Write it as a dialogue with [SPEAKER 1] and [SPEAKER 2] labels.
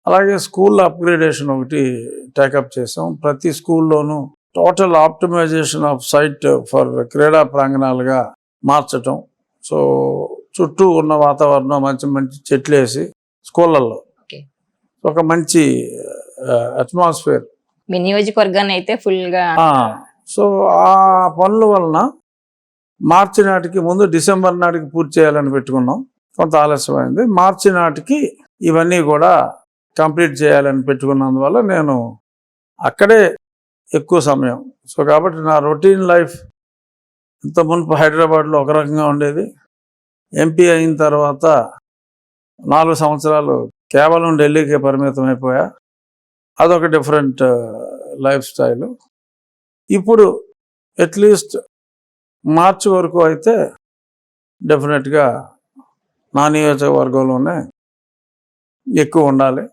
[SPEAKER 1] అలాగే school upgradation ఒకటి take up చేసాం. ప్రతి స్కూల్లోనూ total optimisation of site for క్రీడా ప్రాంగణాలుగా మార్చటం. సో చుట్టూ ఉన్న వాతావరణం మంచి మంచి చెట్లు వేసి స్కూళ్ళల్లో ఒక మంచి అట్మాస్ఫియర్
[SPEAKER 2] మీ నియోజకవర్గాన్ని అయితే ఫుల్గా.
[SPEAKER 1] సో ఆ పనుల వలన మార్చి నాటికి ముందు డిసెంబర్ నాటికి పూర్తి చేయాలని పెట్టుకున్నాం. కొంత ఆలస్యమైంది. మార్చి నాటికి ఇవన్నీ కూడా కంప్లీట్ చేయాలని పెట్టుకున్నందువల్ల నేను అక్కడే ఎక్కువ సమయం. సో కాబట్టి నా రొటీన్ లైఫ్ ఇంత మునుపు హైదరాబాద్లో ఒక రకంగా ఉండేది. ఎంపీ అయిన తర్వాత 4 సంవత్సరాలు కేవలం ఢిల్లీకే పరిమితం అయిపోయా. అదొక డిఫరెంట్ లైఫ్ స్టైల్. ఇప్పుడు అట్లీస్ట్ మార్చి వరకు అయితే డెఫినెట్గా నా నియోజకవర్గంలోనే ఎక్కువ ఉండాలి.